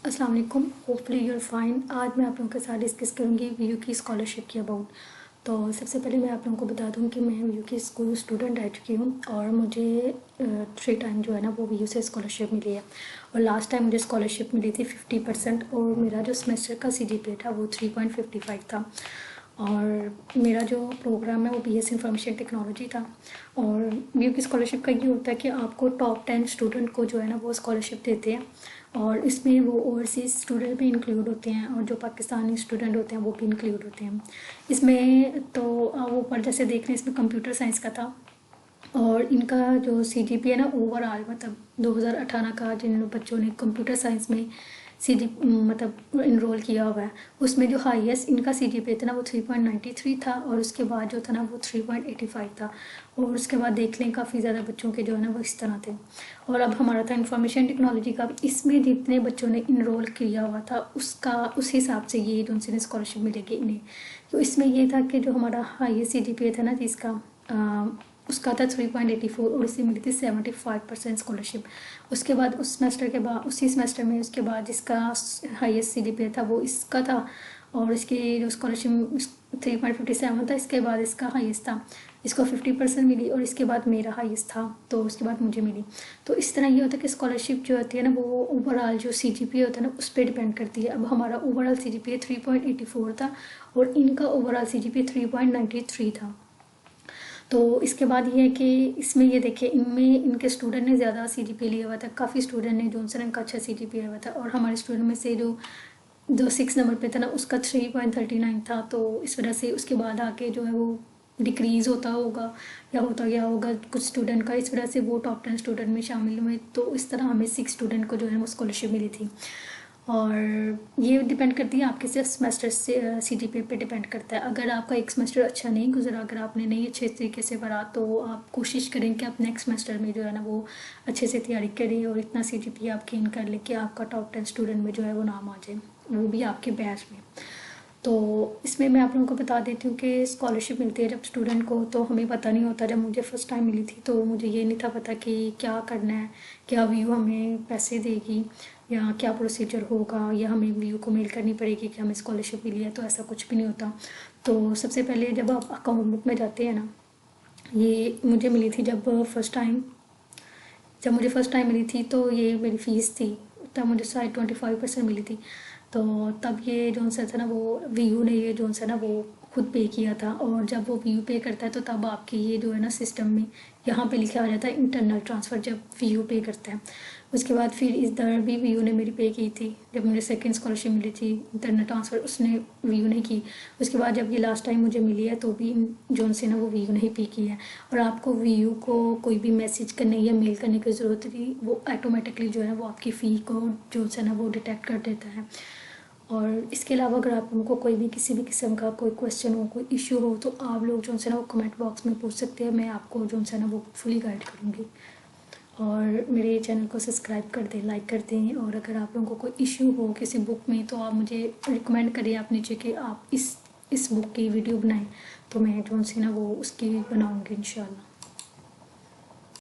अस्सलाम वालेकुम, hopefully your fine. आज मैं आप लोगों के साथ डिस्कस करूँगी वीयू की स्कॉलरशिप के अबाउट। तो सबसे पहले मैं आप लोगों को बता दूं कि मैं वीयू की स्कूल स्टूडेंट रह चुकी हूँ और मुझे 3 टाइम जो है ना वो वीयू से स्कॉलरशिप मिली है। और लास्ट टाइम मुझे स्कॉलरशिप मिली थी 50% और मेरा जो सेमेस्टर का CGPA था वो 3.55 था। और मेरा जो प्रोग्राम है वो BS इंफॉर्मेशन टेक्नोलॉजी था। और वीयू की स्कॉलरशिप का ये होता है कि आपको टॉप 10 स्टूडेंट को जो है ना वो स्कॉलरशिप देते हैं और इसमें वो ओवरसीज़ स्टूडेंट भी इंक्लूड होते हैं और जो पाकिस्तानी स्टूडेंट होते हैं वो भी इंक्लूड होते हैं इसमें। तो वो ऊपर जैसे देख रहे हैं इसमें कंप्यूटर साइंस का था और इनका जो CGPA है ना ओवरऑल मतलब 2018 का जिन बच्चों ने कंप्यूटर साइंस में मतलब इनरोल किया हुआ है उसमें जो हाईएस्ट इनका CGPA था ना वो 3.93 था और उसके बाद जो था ना वो 3.85 था। और उसके बाद देख लें काफ़ी ज़्यादा बच्चों के जो है ना वो इस तरह थे। और अब हमारा था इंफॉर्मेशन टेक्नोलॉजी का, इसमें जितने बच्चों ने इनरोल किया हुआ था उसका उस हिसाब से ये उनसे स्कॉलरशिप मिलेगी इन्हें। तो इसमें ये था कि जो हमारा हाईएस्ट CGPA था ना जिसका उसका था 3.84 और इससे मिली थी 75% स्कॉलरशिप। उसके बाद उस सेमेस्टर के बाद उसी सेमेस्टर में उसके बाद जिसका हाईएस्ट CGPA था वो इसका था और इसकी जो स्कॉलरशिप 3.57 था। इसके बाद इसका हाईएस्ट था, इसको 50% मिली और इसके बाद मेरा हाईएस्ट था तो उसके बाद मुझे मिली। तो इस तरह ये होता है कि स्कॉलरशिप जो होती है ना वो ओवरऑल जो CGPA होता है ना उस पर डिपेंड करती है। अब हमारा ओवरऑल CGPA 3.84 था और इनका ओवरऑल CGPA 3.93 था। तो इसके बाद ये है कि इसमें ये देखिए इनमें इनके स्टूडेंट ने ज़्यादा CGPA लिया हुआ था, काफ़ी स्टूडेंट ने जॉनसन का अच्छा CGPA लिया हुआ था और हमारे स्टूडेंट में से जो 6 नंबर पे था ना उसका 3.39 था। तो इस वजह से उसके बाद आके जो है वो डिक्रीज़ होता होगा या होता गया होगा कुछ स्टूडेंट का, इस वजह से वो टॉप 10 स्टूडेंट में शामिल हुए। तो इस तरह हमें 6 स्टूडेंट को जो है वो स्कॉलरशिप मिली थी। और ये डिपेंड करती है आपके सिर्फ सेमेस्टर से CGPA पे डिपेंड करता है। अगर आपका एक सेमेस्टर अच्छा नहीं गुजरा, अगर आपने नहीं अच्छे तरीके से पढ़ा तो आप कोशिश करें कि आप नेक्स्ट सेमेस्टर में जो है ना वो अच्छे से तैयारी करें और इतना CGPA आप गेन कर लें कि आपका टॉप 10 स्टूडेंट में जो है वो नाम आ जाए, वो भी आपके बैच में। तो इसमें मैं आप लोगों को बता देती हूँ कि स्कॉलरशिप मिलती है जब स्टूडेंट को, तो हमें पता नहीं होता। जब मुझे फ़र्स्ट टाइम मिली थी तो मुझे ये नहीं था पता कि क्या करना है, क्या वीयू हमें पैसे देगी या क्या प्रोसीजर होगा या हमें वीयू को मेल करनी पड़ेगी कि हमें स्कॉलरशिप मिली है। तो ऐसा कुछ भी नहीं होता। तो सबसे पहले जब आप अकाउंट बुक में जाते हैं ना, ये मुझे मिली थी जब मुझे फ़र्स्ट टाइम मिली थी तो ये मेरी फ़ीस थी, तब मुझे शायद 25% मिली थी। तो तब ये जो सा था ना वो वीयू ने ये जो सा ना वो खुद पे किया था। और जब वो वीयू पे करता है तो तब आपकी ये जो है ना सिस्टम में यहाँ पे लिखा आ जाता है इंटरनल ट्रांसफ़र जब वीयू पे करता है। उसके बाद फिर इस दर भी वीयू ने मेरी पे की थी जब मुझे सेकंड स्कॉलरशिप मिली थी इंटरनल ट्रांसफ़र उसने वीयू ने की। उसके बाद जब ये लास्ट टाइम मुझे मिली है तो भी जो से ना वो वीयू ने ही पे की है। और आपको वीयू को कोई भी मैसेज करने या मेल करने की ज़रूरत नहीं, वो ऑटोमेटिकली जो है वो आपकी फ़ी को जो है ना वो डिटेक्ट कर देता है। और इसके अलावा अगर आप उनको कोई भी किसी भी किस्म का कोई क्वेश्चन हो, कोई इशू हो तो आप लोग जो है ना वो कमेंट बॉक्स में पूछ सकते हैं, मैं आपको जो है ना वो फुली गाइड करूँगी। और मेरे चैनल को सब्सक्राइब कर दें, लाइक कर दें। और अगर आप लोगों को कोई इशू हो किसी बुक में तो आप मुझे रिकमेंड करिए आप नीचे कि आप इस बुक की वीडियो बनाएं, तो मैं जो है ना वो उसकी बनाऊँगी इंशाल्लाह।